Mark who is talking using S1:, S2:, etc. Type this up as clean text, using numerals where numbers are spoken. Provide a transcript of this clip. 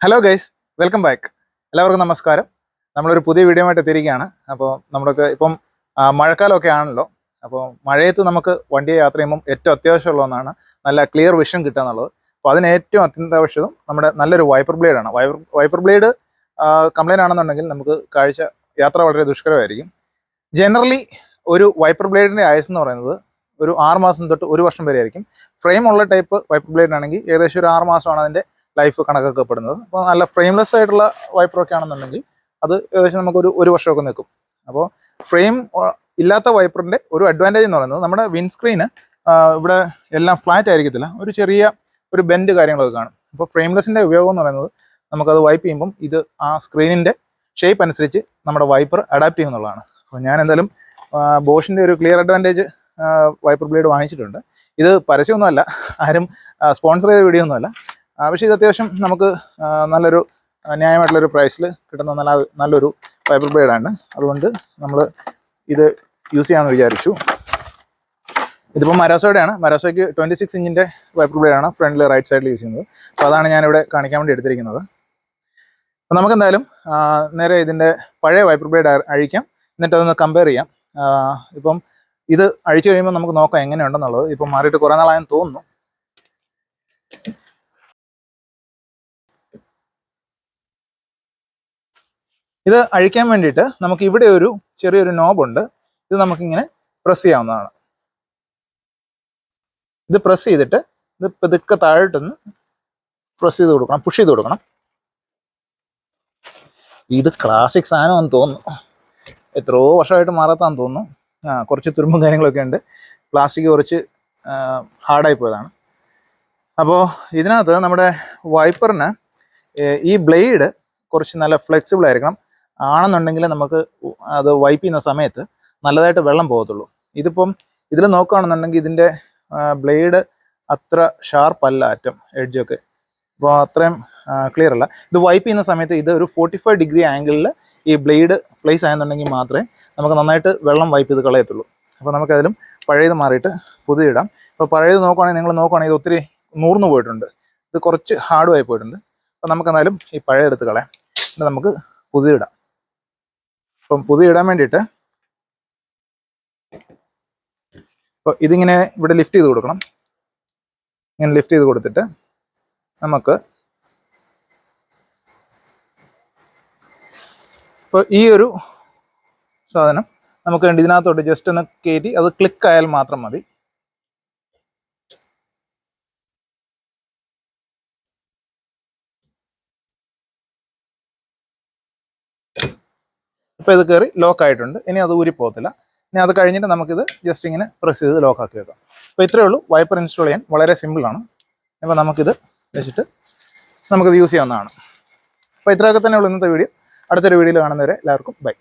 S1: Hello guys, welcome back. എല്ലാവർക്കും നമസ്കാരം. നമ്മളൊരു പുതിയ വീഡിയോ ആയിട്ട് എത്തിയിരിക്കുകയാണ്. അപ്പോൾ നമ്മൾക്ക് ഇപ്പം മഴക്കാലമൊക്കെ ആണല്ലോ. അപ്പോൾ മഴയത്ത് നമുക്ക് വണ്ടിയെ യാത്ര ചെയ്യുമ്പം ഏറ്റവും അത്യാവശ്യമുള്ള ഒന്നാണ് നല്ല ക്ലിയർ വിഷൻ കിട്ടുക എന്നുള്ളത്. അപ്പോൾ അതിന് ഏറ്റവും അത്യന്താപേക്ഷിതം നമ്മുടെ നല്ലൊരു വൈപ്പർ ബ്ലേഡാണ്. വൈപ്പർ ബ്ലേഡ് കംപ്ലൈൻ്റ് ആണെന്നുണ്ടെങ്കിൽ നമുക്ക് യാത്ര വളരെ ദുഷ്കരമായിരിക്കും. ജനറലി ഒരു വൈപ്പർ ബ്ലേഡിൻ്റെ ആയുസ് എന്ന് പറയുന്നത് ഒരു 6 മാസം തൊട്ട് 1 വർഷം വരെ ആയിരിക്കും. ഫ്രെയിം ഉള്ള ടൈപ്പ് വൈപ്പർ ബ്ലേഡ് ആണെങ്കിൽ ഏകദേശം ഒരു 6 മാസമാണ് അതിൻ്റെ ലൈഫ് കണക്കാക്കപ്പെടുന്നത്. അപ്പോൾ നല്ല ഫ്രെയിംലെസ് ആയിട്ടുള്ള വൈപ്പറൊക്കെ ആണെന്നുണ്ടെങ്കിൽ അത് ഏകദേശം നമുക്കൊരു 1 വർഷമൊക്കെ നിൽക്കും. അപ്പോൾ ഫ്രെയിം ഇല്ലാത്ത വൈപ്പറിൻ്റെ ഒരു അഡ്വാൻറ്റേജ് എന്ന് പറയുന്നത് നമ്മുടെ വിൻസ്ക്രീന് ഇവിടെ എല്ലാം ഫ്ലാറ്റ് ആയിരിക്കത്തില്ല, ഒരു ചെറിയ ഒരു ബെൻഡ് കാര്യങ്ങളൊക്കെ കാണും. അപ്പോൾ ഫ്രെയിംലെസ്സിൻ്റെ ഉപയോഗം എന്ന് പറയുന്നത് നമുക്കത് വൈപ്പ് ചെയ്യുമ്പം ഇത് ആ സ്ക്രീനിൻ്റെ ഷേപ്പ് അനുസരിച്ച് നമ്മുടെ വൈപ്പർ അഡാപ്റ്റ് ചെയ്യുന്നുള്ളതാണ്. അപ്പോൾ ഞാൻ എന്തായാലും ബോഷിൻ്റെ ഒരു ക്ലിയർ അഡ്വാൻറ്റേജ് വൈപ്പർ ബ്ലേഡ് വാങ്ങിച്ചിട്ടുണ്ട്. ഇത് പരസ്യമൊന്നുമല്ല, ആരും സ്പോൺസർ ചെയ്ത വീഡിയോ ഒന്നുമല്ല. പക്ഷേ ഇത് അത്യാവശ്യം നമുക്ക് നല്ലൊരു ന്യായമായിട്ടുള്ളൊരു പ്രൈസിൽ കിട്ടുന്ന നല്ലൊരു വൈപ്പർ ബ്ലേഡാണ്. അതുകൊണ്ട് നമ്മൾ ഇത് യൂസ് ചെയ്യാമെന്ന് വിചാരിച്ചു. ഇതിപ്പോൾ മരാസോയുടെയാണ്. മരാസോയ്ക്ക് 26 ഇഞ്ചിൻ്റെ വൈപ്പർ ബ്ലേഡാണ് ഫ്രണ്ടിൽ റൈറ്റ് സൈഡിൽ യൂസ് ചെയ്യുന്നത്. അപ്പോൾ അതാണ് ഞാനിവിടെ കാണിക്കാൻ വേണ്ടി എടുത്തിരിക്കുന്നത്. അപ്പോൾ നമുക്കെന്തായാലും നേരെ ഇതിൻ്റെ പഴയ വൈപ്പർ ബ്ലേഡ് അഴിക്കാം, എന്നിട്ട് അതൊന്ന് കമ്പയർ ചെയ്യാം. ഇപ്പം ഇത് അഴിച്ചു കഴിയുമ്പോൾ നമുക്ക് നോക്കാം എങ്ങനെയുണ്ടെന്നുള്ളത്. ഇപ്പം മാറിയിട്ട് കുറേ നാളായെന്ന് തോന്നുന്നു. ഇത് അഴിക്കാൻ വേണ്ടിയിട്ട് നമുക്ക് ഇവിടെ ഒരു ചെറിയൊരു നോബുണ്ട്. ഇത് നമുക്കിങ്ങനെ പ്രസ് ചെയ്യാവുന്നതാണ്. ഇത് പ്രസ് ചെയ്തിട്ട് ഇത് പതുക്കെ താഴോട്ടൊന്ന് പ്രസ് ചെയ്ത് കൊടുക്കണം, പുഷ് ചെയ്ത് കൊടുക്കണം. ഇത് ക്ലാസിക് സാധനമാണെന്ന് തോന്നുന്നു, എത്രയോ വർഷമായിട്ട് മാറാത്താന്ന് തോന്നുന്നു. കുറച്ച് തുരുമ്പും കാര്യങ്ങളൊക്കെ ഉണ്ട്. പ്ലാസ്റ്റിക് കുറച്ച് ഹാർഡായി പോയതാണ്. അപ്പോൾ ഇതിനകത്ത് നമ്മുടെ വൈപ്പറിന് ഈ ബ്ലേഡ് കുറച്ച് നല്ല ഫ്ലെക്സിബിൾ ആയിരിക്കണം. ആണെന്നുണ്ടെങ്കിൽ നമുക്ക് അത് വൈപ്പ് ചെയ്യുന്ന സമയത്ത് നല്ലതായിട്ട് വെള്ളം പോകത്തുള്ളൂ. ഇതിൽ നോക്കുകയാണെന്നുണ്ടെങ്കിൽ ഇതിൻ്റെ ബ്ലേഡ് അത്ര ഷാർപ്പല്ല, അറ്റം എഡ്ജൊക്കെ. അപ്പോൾ അത്രയും ക്ലിയർ അല്ല. ഇത് വൈപ്പ് ചെയ്യുന്ന സമയത്ത് ഇത് ഒരു 45 ഡിഗ്രി ആംഗിളിൽ ഈ ബ്ലേഡ് പ്ലേസ് ആയെന്നുണ്ടെങ്കിൽ മാത്രമേ നമുക്ക് നന്നായിട്ട് വെള്ളം വൈപ്പ് ചെയ്ത് കളയത്തുള്ളൂ. അപ്പോൾ നമുക്കതിലും പഴയത് മാറിയിട്ട് പുതിയതിടാം. ഇപ്പോൾ പഴയത് നിങ്ങൾ നോക്കുകയാണെങ്കിൽ ഇത് ഒത്തിരി നൂർന്നു പോയിട്ടുണ്ട്, ഇത് കുറച്ച് ഹാർഡുമായി പോയിട്ടുണ്ട്. അപ്പോൾ നമുക്കെന്നാലും ഈ പഴയതെടുത്ത് കളയാം, എന്നിട്ട് നമുക്ക് പുതിയതിടാം. അപ്പം പുതിയതിടാൻ വേണ്ടിയിട്ട് ഇപ്പോൾ ഇതിങ്ങനെ ഇവിടെ ലിഫ്റ്റ് ചെയ്ത് കൊടുക്കണം. ഇങ്ങനെ ലിഫ്റ്റ് ചെയ്ത് കൊടുത്തിട്ട് നമുക്ക് ഇപ്പോൾ ഈ ഒരു സാധനം നമുക്ക് വേണ്ടി ഇതിനകത്തോട്ട് ജസ്റ്റ് ഒന്ന് കയറ്റി അത് ക്ലിക്കായാൽ മാത്രം മതി. ഇപ്പോൾ ഇത് കയറി ലോക്ക് ആയിട്ടുണ്ട്. ഇനി അത് ഊരി പോകത്തില്ല. ഇനി അത് കഴിഞ്ഞിട്ട് നമുക്കിത് ജസ്റ്റ് ഇങ്ങനെ പ്രസ് ചെയ്ത് ലോക്കാക്കി വെക്കാം. അപ്പോൾ ഇത്രയേ ഉള്ളൂ. വൈപ്പർ ഇൻസ്റ്റാൾ ചെയ്യാൻ വളരെ സിമ്പിളാണ്. അപ്പോൾ നമുക്കിത് വെച്ചിട്ട് നമുക്കിത് യൂസ് ചെയ്യാവുന്നതാണ്. അപ്പോൾ ഇത്രയൊക്കെ തന്നെ ഉള്ളൂ ഇന്നത്തെ വീഡിയോ. അടുത്തൊരു വീഡിയോയിൽ കാണുന്നവരെ എല്ലാവർക്കും ബൈ.